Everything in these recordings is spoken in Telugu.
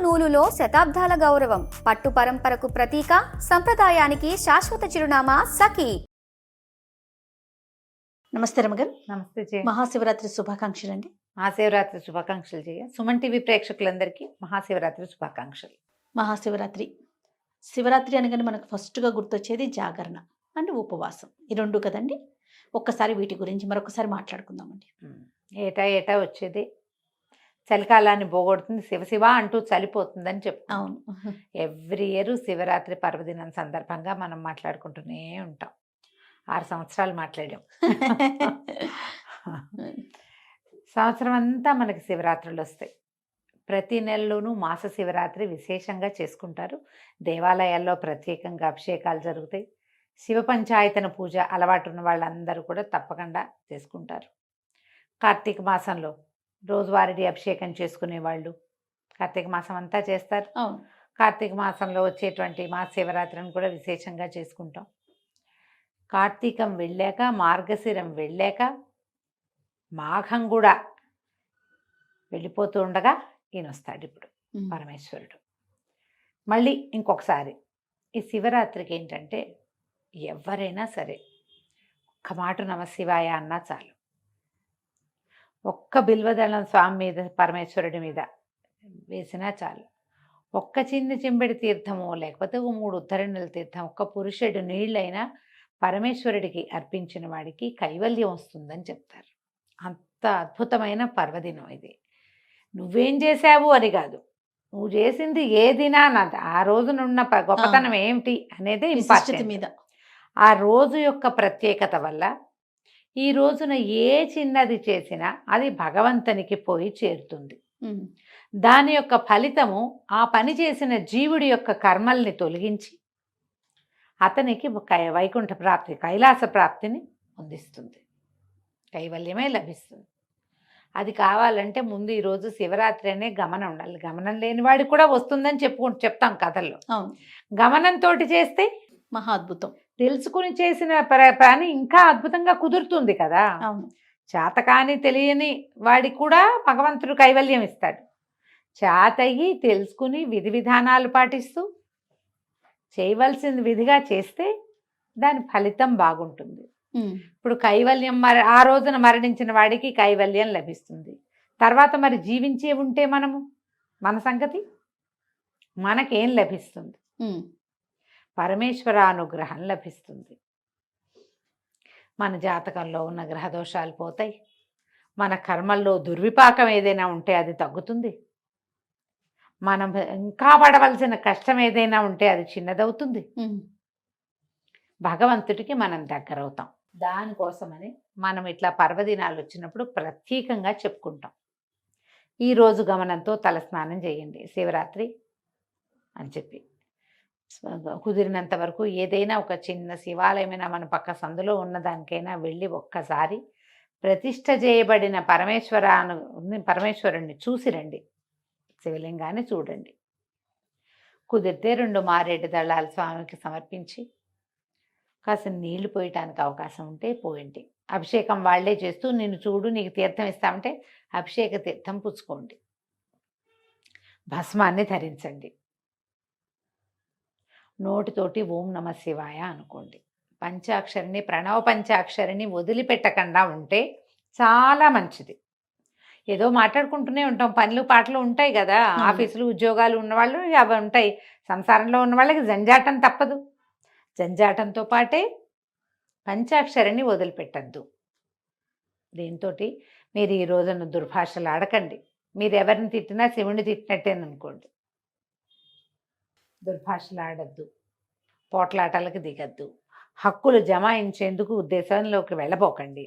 నూలులో శతాబ్దాల గౌరవం, పట్టు పరంపరకు ప్రతీక, సంప్రదాయానికి శాశ్వత చిరునామా సఖీ. నమస్తే రమగారు. నమస్తే జయ. మహాశివరాత్రి శుభాకాంక్షలు అండి. మహాశివరాత్రి శుభాకాంక్షలు జయ. సుమన్ టీవీ ప్రేక్షకులందరికీ మహాశివరాత్రి శుభాకాంక్షలు. మహాశివరాత్రి, శివరాత్రి అనగానే మనకు ఫస్ట్గా గుర్తొచ్చేది జాగరణ అండ్ ఉపవాసం, ఈ రెండు కదండి. ఒక్కసారి వీటి గురించి మరొకసారి మాట్లాడుకుందామండి. ఏటా ఏటా వచ్చేది చలికాలాన్ని పోగొడుతుంది, శివశివ అంటూ చలిపోతుందని చెప్తాం. అవును. ఎవ్రీ ఇయర్ శివరాత్రి పర్వదినం సందర్భంగా మనం మాట్లాడుకుంటూనే ఉంటాం. 6 సంవత్సరాలు మాట్లాడాం. సంవత్సరం అంతా మనకి శివరాత్రులు వస్తాయి. ప్రతి నెలలోనూ మాస శివరాత్రి విశేషంగా చేసుకుంటారు. దేవాలయాల్లో ప్రత్యేకంగా అభిషేకాలు జరుగుతాయి. శివ పంచాయతన పూజ అలవాటు ఉన్న వాళ్ళందరూ కూడా తప్పకుండా చేసుకుంటారు. కార్తీక మాసంలో రోజువారీ అభిషేకం చేసుకునే వాళ్ళు కార్తీక మాసం అంతా చేస్తారు. అవును. కార్తీక మాసంలో వచ్చేటువంటి మహాశివరాత్రిని కూడా విశేషంగా చేసుకుంటాం. కార్తీకం వెళ్ళాక, మార్గశిరం వెళ్ళాక, మాఘం కూడా వెళ్ళిపోతూ ఉండగా ఈయన వస్తాడు ఇప్పుడు పరమేశ్వరుడు. మళ్ళీ ఇంకొకసారి ఈ శివరాత్రికి ఏంటంటే ఎవరైనా సరే ఒక్క మాట నమశివాయ అన్నా చాలు, ఒక్క బిల్వదళం స్వామి మీద పరమేశ్వరుడి మీద వేసినా చాలు, ఒక్క చిన్న చెంబెడి తీర్థము లేకపోతే 3 ఉద్ధరణల తీర్థం, ఒక్క పురుషుడు నీళ్ళైనా పరమేశ్వరుడికి అర్పించిన వాడికి కైవల్యం వస్తుందని చెప్తారు. అంత అద్భుతమైన పర్వదినం ఇది. నువ్వేం చేశావు అని కాదు, నువ్వు చేసింది ఏదినా ఆ రోజునున్న గొప్పతనం ఏమిటి అనేది ఇంపార్టెంట్. మీద ఆ రోజు యొక్క ప్రత్యేకత వల్ల ఈ రోజున ఏ చిన్నది చేసినా అది భగవంతునికి పోయి చేరుతుంది. దాని యొక్క ఫలితము ఆ పని చేసిన జీవుడి యొక్క కర్మల్ని తొలగించి అతనికి వైకుంఠ ప్రాప్తి, కైలాస ప్రాప్తిని అందిస్తుంది, కైవల్యమే లభిస్తుంది. అది కావాలంటే ముందు ఈరోజు శివరాత్రి అనే గమనం ఉండాలి. గమనం లేని వాడికి కూడా వస్తుందని చెప్తాం కథల్లో. అవును. గమనంతో చేస్తే మహా అద్భుతం. తెలుసుకుని చేసిన పని ఇంకా అద్భుతంగా కుదురుతుంది కదా. అవును. చేతకాని తెలియని వాడికి కూడా భగవంతుడు కైవల్యం ఇస్తాడు. చేతయి తెలుసుకుని విధి విధానాలు పాటిస్తూ చేయవలసింది విధిగా చేస్తే దాని ఫలితం బాగుంటుంది. ఇప్పుడు కైవల్యం ఆ రోజున మరణించిన వాడికి కైవల్యం లభిస్తుంది. తర్వాత మరి జీవించే ఉంటే మన సంగతి మనకేం లభిస్తుంది? పరమేశ్వరానుగ్రహం లభిస్తుంది. మన జాతకంలో ఉన్న గ్రహదోషాలు పోతాయి. మన కర్మల్లో దుర్విపాకం ఏదైనా ఉంటే అది తగ్గుతుంది. మనం ఇంకా పడవలసిన కష్టం ఏదైనా ఉంటే అది చిన్నదవుతుంది. భగవంతుడికి మనం దగ్గరవుతాం. దానికోసమని మనం ఇట్లా పర్వదినాలు వచ్చినప్పుడు ప్రత్యేకంగా చెప్పుకుంటాం. ఈరోజు గమనంతో తలస్నానం చేయండి శివరాత్రి అని చెప్పి, కుదిరినంత వరకు ఏదైనా ఒక చిన్న శివాలయమైనా మన పక్క సందులో ఉన్నదానికైనా వెళ్ళి ఒక్కసారి ప్రతిష్ఠ చేయబడిన పరమేశ్వరుణ్ణి చూసి రండి. శివలింగాన్ని చూడండి. కుదిరితే 2 మారేడు దళాలు స్వామికి సమర్పించి కాసిన నీళ్లు పోయటానికి అవకాశం ఉంటే పోయండి. అభిషేకం వాళ్లే చేస్తూ నిన్ను చూడు నీకు తీర్థం ఇస్తామంటే అభిషేక తీర్థం పుచ్చుకోండి. భస్మాన్ని ధరించండి. నోటితోటి ఓం నమ శివాయ అనుకోండి. పంచాక్షరిని, ప్రణవ పంచాక్షరిని వదిలిపెట్టకుండా ఉంటే చాలా మంచిది. ఏదో మాట్లాడుకుంటూనే ఉంటాం, పనులు పాటలు ఉంటాయి కదా, ఆఫీసులు ఉద్యోగాలు ఉన్నవాళ్ళు అవి ఉంటాయి. సంసారంలో ఉన్న వాళ్ళకి జంజాటం తప్పదు. జంజాటంతో పాటే పంచాక్షరిని వదిలిపెట్టద్దు. దీంతో మీరు ఈ రోజున దుర్భాషలు ఆడకండి. మీరు ఎవరిని తిట్టినా శివుని తిట్టినట్టేననుకోండి. దుర్భాషలు ఆడద్దు, పోట్లాటలకు దిగద్దు, హక్కులు జమాయించేందుకు ఉద్దేశంలోకి వెళ్ళబోకండి.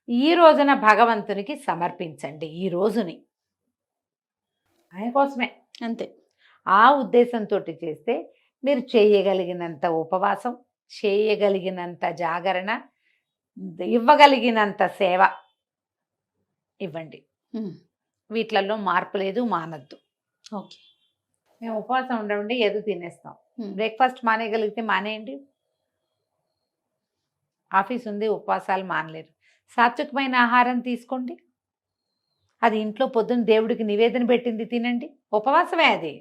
ఈ రోజున భగవంతునికి సమర్పించండి. ఈ రోజుని ఆయన కోసమే, అంతే. ఆ ఉద్దేశంతో చేస్తే మీరు చేయగలిగినంత ఉపవాసం, చేయగలిగినంత జాగరణ, ఇవ్వగలిగినంత సేవ ఇవ్వండి. వీటిలలో మార్పు లేదు, మానద్దు. ఓకే. మేము ఉపవాసం ఉండమండి, ఏదో తినేస్తాం. బ్రేక్ఫాస్ట్ మానేయగలిగితే మానేయండి. ఆఫీస్ ఉంది, ఉపవాసాలు మానలేరు. సాత్వికమైన ఆహారం తీసుకోండి. అది ఇంట్లో పొద్దున్న దేవుడికి నివేదన పెట్టింది తినండి. ఉపవాసమే అది.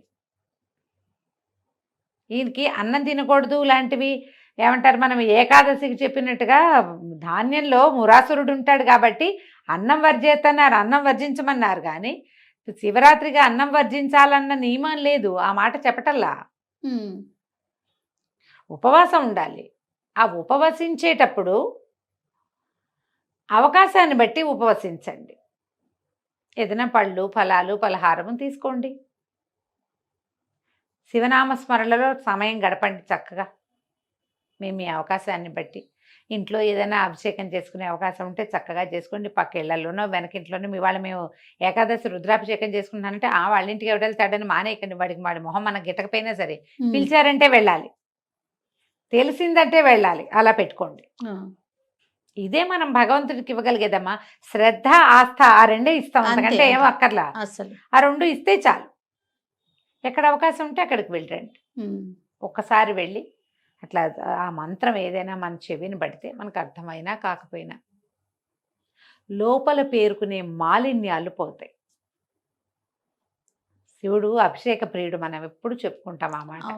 ఈయనకి అన్నం తినకూడదు లాంటివి ఏమంటారు, మనం ఏకాదశికి చెప్పినట్టుగా ధాన్యంలో మురాసురుడు ఉంటాడు కాబట్టి అన్నం వర్జేతన్నారు, అన్నం వర్జించమన్నారు. కానీ శివరాత్రిగా అన్నం వర్జించాలన్న నియమం లేదు, ఆ మాట చెప్పటల్లా. ఉపవాసం ఉండాలి. ఆ ఉపవసించేటప్పుడు అవకాశాన్ని బట్టి ఉపవసించండి. ఏదైనా పళ్ళు, ఫలాలు, పలహారము తీసుకోండి. శివనామస్మరణలో సమయం గడపండి చక్కగా. మీ అవకాశాన్ని బట్టి ఇంట్లో ఏదైనా అభిషేకం చేసుకునే అవకాశం ఉంటే చక్కగా చేసుకోండి. పక్క ఇళ్లలోనో వెనకింట్లోనో మీ వాళ్ళు మేము ఏకాదశి రుద్రాభిషేకం చేసుకుంటానంటే వాళ్ళ ఇంటికి ఎవరు వెళ్తాడని మానేయకండి. వాడి మొహం మనకు గిట్టకపోయినా సరే పిలిచారంటే వెళ్ళాలి, తెలిసిందంటే వెళ్ళాలి, అలా పెట్టుకోండి. ఇదే మనం భగవంతుడికి ఇవ్వగలిగేదమ్మా. శ్రద్ధ, ఆస్థ ఆ రెండే ఇస్తాం, అంతకంటే ఏం అక్కర్లా. అసలు ఆ రెండు ఇస్తే చాలు. ఎక్కడ అవకాశం ఉంటే అక్కడికి వెళ్ళండి. ఒక్కసారి వెళ్ళి అట్లా ఆ మంత్రం ఏదైనా మన చెవిని పడితే మనకు అర్థమైనా కాకపోయినా లోపల పేరుకునే మాలిన్యాలు పోతాయి. శివుడు అభిషేక ప్రియుడు, మనం ఎప్పుడు చెప్పుకుంటాం ఆ మాట.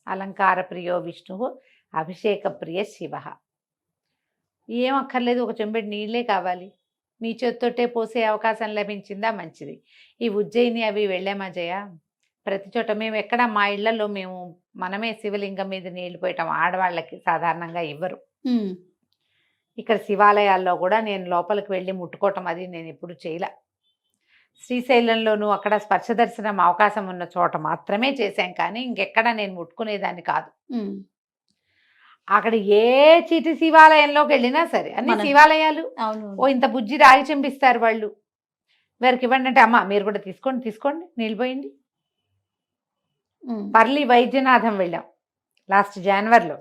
అలంకార ప్రియో విష్ణువు అభిషేక ప్రియ శివ. ఏం అక్కర్లేదు, ఒక చెంబెడు నీళ్ళే కావాలి. మీ చేత్తోటే పోసే అవకాశం లభించిందా మంచిది. ఈ ఉజ్జయిని అవి వెళ్ళామా జయ, ప్రతి చోట మేము ఎక్కడ మా ఇళ్లలో మేము మనమే శివలింగం మీద నీళ్లు పోయటం ఆడవాళ్ళకి సాధారణంగా ఇవ్వరు. ఇక్కడ శివాలయాల్లో కూడా నేను లోపలికి వెళ్ళి ముట్టుకోవటం అది నేను ఎప్పుడు చేయలే. శ్రీశైలంలోనూ అక్కడ స్పర్శ దర్శనం అవకాశం ఉన్న చోట మాత్రమే చేశాం, కానీ ఇంకెక్కడ నేను ముట్టుకునేదాన్ని కాదు. అక్కడ ఏ చీటి శివాలయంలోకి వెళ్ళినా సరే అన్ని శివాలయాలు ఇంత బుజ్జి రాగి చెంపిస్తారు వాళ్ళు. వారికి ఇవ్వండి అంటే అమ్మ మీరు కూడా తీసుకోండి నీళ్ళు పోయండి. పర్లి వైద్యనాథం వెళ్ళాం లాస్ట్ జనవరిలో,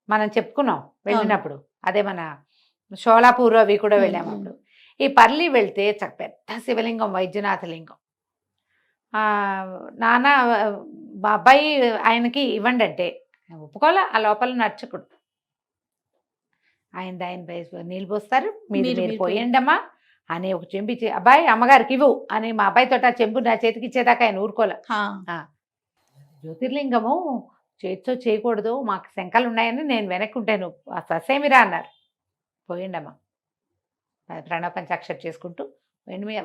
మనం చెప్పుకున్నాం వెళ్ళినప్పుడు. అదే మన షోలాపూర్ అవి కూడా వెళ్ళాము అప్పుడు. ఈ పర్లి వెళ్తే పెద్ద శివలింగం, వైద్యనాథ లింగం. నాన్న మా అబ్బాయి ఆయనకి ఇవ్వండి అంటే ఒప్పుకోలే. ఆ లోపల నర్చకుడు ఆయన నీళ్ళు పోస్తారు, మీరు పోయండి అమ్మా అని ఒక చెంబు ఇచ్చి అబ్బాయి అమ్మగారికి ఇవ్వు అని మా అబ్బాయితో ఆ చెంబు నా చేతికి ఇచ్చేదాకా ఆయన ఊరుకోలే. జ్యోతిర్లింగము చేతితో చేయకూడదు, మాకు శంకలు ఉన్నాయని నేను వెనక్కి ఉంటాను, ససేమిరా అన్నారు. పోయిండమ్మా ప్రణవ పంచాక్షరి చేసుకుంటూ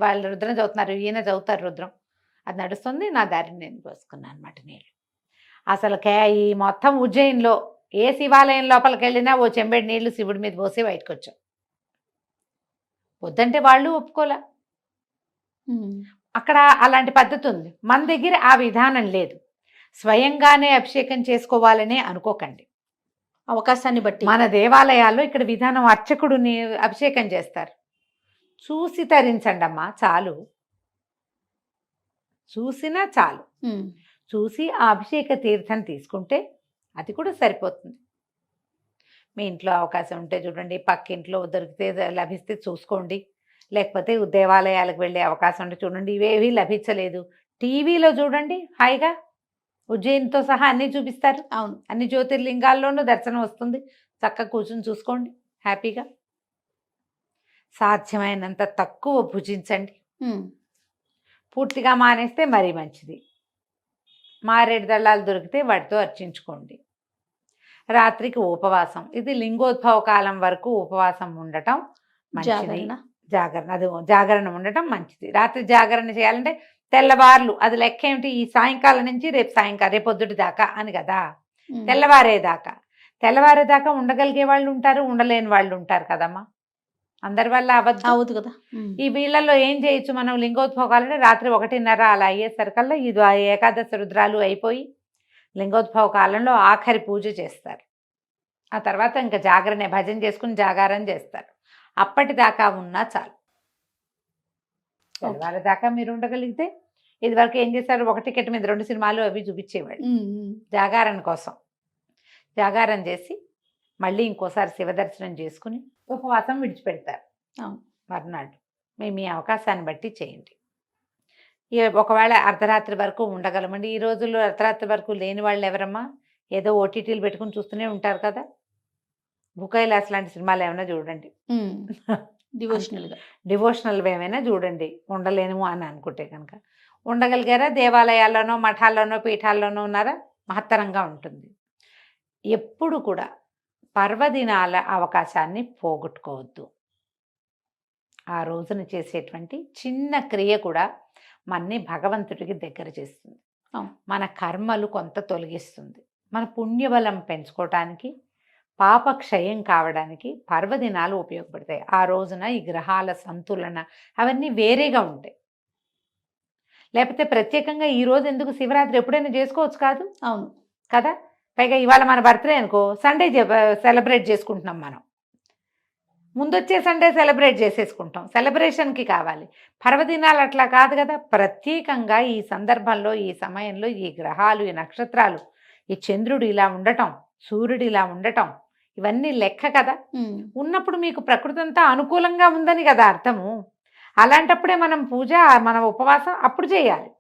వాళ్ళు రుద్రం చదువుతున్నారు, ఈయన చదువుతారు రుద్రం, అది నడుస్తుంది. నా దారిని నేను పోసుకున్నాను అనమాట నీళ్ళు. అసలు ఈ మొత్తం ఉజ్జయిన్లో ఏ శివాలయం లోపలికి వెళ్ళినా ఓ చెంబెడి నీళ్లు శివుడి మీద పోసి బయటకు వచ్చాం. వద్దంటే వాళ్ళు ఒప్పుకోలే. అక్కడ అలాంటి పద్ధతి ఉంది, మన దగ్గర ఆ విధానం లేదు. స్వయంగానే అభిషేకం చేసుకోవాలనే అనుకోకండి. అవకాశాన్ని బట్టి మన దేవాలయాల్లో ఇక్కడ విధానం అర్చకుడిని అభిషేకం చేస్తారు. చూసి తరించండి అమ్మా చాలు, చూసినా చాలు. చూసి ఆ అభిషేక తీర్థం తీసుకుంటే అది కూడా సరిపోతుంది. మీ ఇంట్లో అవకాశం ఉంటే చూడండి, పక్కింట్లో దొరికితే లభిస్తే చూసుకోండి, లేకపోతే దేవాలయాలకు వెళ్ళే అవకాశం ఉంటే చూడండి. ఇవేవి లభించలేదు, టీవీలో చూడండి, హాయిగా ఉజ్జయినితో సహా అన్నీ చూపిస్తారు. అవును, అన్ని జ్యోతిర్లింగాల్లోనూ దర్శనం వస్తుంది. చక్కగా కూర్చుని చూసుకోండి హ్యాపీగా. సాధ్యమైనంత తక్కువ భుజించండి. పూర్తిగా మానేస్తే మరీ మంచిది. మారేడు దళాలు దొరికితే వాటితో అర్చించుకోండి. రాత్రికి ఉపవాసం, ఇది లింగోద్భవ కాలం వరకు ఉపవాసం ఉండటం మంచిది. జాగరణ ఉండటం మంచిది. రాత్రి జాగరణ చేయాలంటే తెల్లవార్లు, అది లెక్క ఏమిటి, ఈ సాయంకాలం నుంచి రేపు పొద్దుటి దాకా అని కదా, తెల్లవారేదాకా ఉండగలిగే వాళ్ళు ఉంటారు, ఉండలేని వాళ్ళు ఉంటారు కదమ్మా. అందరి వల్ల అవద్దు కదా. ఈ వీళ్ళల్లో ఏం చేయొచ్చు మనం, లింగోద్భవాలంటే రాత్రి 1:30 అలా అయ్యేసరికల్లా ఇది ఏకాదశి రుద్రాలు అయిపోయి లింగోద్భవ కాలంలో ఆఖరి పూజ చేస్తారు. ఆ తర్వాత ఇంకా జాగరణ భజన చేసుకుని జాగారం చేస్తారు. అప్పటిదాకా ఉన్నా చాలు. తెల్లవారి దాకా మీరు ఉండగలిగితే, ఇది వరకు ఏం చేశారు, ఒక టికెట్ మీద 2 సినిమాలు అవి చూపించేవాళ్ళు జాగారం కోసం. జాగారం చేసి మళ్ళీ ఇంకోసారి శివదర్శనం చేసుకుని ఉపవాసం విడిచిపెడతారు మర్నాడు. మీ అవకాశాన్ని బట్టి చేయండి. ఒకవేళ అర్ధరాత్రి వరకు ఉండగలమండి. ఈ రోజుల్లో అర్ధరాత్రి వరకు లేని వాళ్ళు ఎవరమ్మా, ఏదో ఓటీటీలు పెట్టుకుని చూస్తూనే ఉంటారు కదా. భూకైలాస్ లాంటి సినిమాలు ఏమైనా చూడండి, డివోషనల్ ఏమైనా చూడండి, ఉండలేము అని అనుకుంటే కనుక. ఉండగలిగారా? దేవాలయాల్లోనో మఠాల్లోనో పీఠాల్లోనో ఉన్నారా? మహత్తరంగా ఉంటుంది. ఎప్పుడు కూడా పర్వదినాల అవకాశాన్ని పోగొట్టుకోవద్దు. ఆ రోజున చేసేటువంటి చిన్న క్రియ కూడా మనని భగవంతుడికి దగ్గర చేస్తుంది. మన కర్మలు కొంత తొలగిస్తుంది. మన పుణ్యబలం పెంచుకోవటానికి, పాపక్షయం కావడానికి పర్వదినాలు ఉపయోగపడతాయి. ఆ రోజున ఈ గ్రహాల సంతులన అవన్నీ వేరేగా ఉంటాయి. లేకపోతే ప్రత్యేకంగా ఈ రోజు ఎందుకు, శివరాత్రి ఎప్పుడైనా చేసుకోవచ్చు కాదు? అవును కదా. పైగా ఇవాళ మన బర్త్డే అనుకో, సండే సెలబ్రేట్ చేసుకుంటున్నాం. మనం ముందొచ్చే సండే సెలబ్రేట్ చేసేసుకుంటాం. సెలబ్రేషన్కి కావాలి. పర్వదినాలు అట్లా కాదు కదా. ప్రత్యేకంగా ఈ సందర్భంలో, ఈ సమయంలో ఈ గ్రహాలు, ఈ నక్షత్రాలు, ఈ చంద్రుడు ఇలా ఉండటం, సూర్యుడు ఇలా ఉండటం, ఇవన్నీ లెక్క కదా. ఉన్నప్పుడు మీకు ప్రకృతి అంతా అనుకూలంగా ఉందని కదా అర్థము. అలాంటప్పుడే మనం పూజ, మన ఉపవాసం అప్పుడు చేయాలి.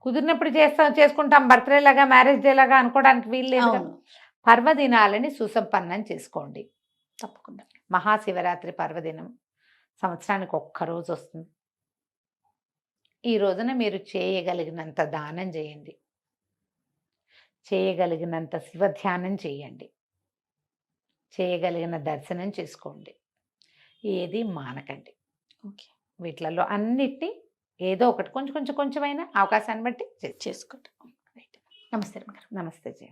కుదిరినప్పుడు చేసుకుంటాం. బర్త్డే లాగా, మ్యారేజ్ డే లాగా అనుకోవడానికి వీలు లేదు. పర్వదినాలని సుసంపన్నం చేసుకోండి తప్పకుండా. మహాశివరాత్రి పర్వదినం సంవత్సరానికి ఒక్కరోజు వస్తుంది. ఈ రోజున మీరు చేయగలిగినంత దానం చేయండి, చేయగలిగినంత శివధ్యానం చేయండి, చేయగలిగిన దర్శనం చేసుకోండి. ఏది మానకండి. ఓకే, వీటిలలో అన్నిటినీ ఏదో ఒకటి కొంచెమైనా అవకాశాన్ని బట్టి చేసుకోండి. నమస్తే రమగారు. నమస్తే జయ.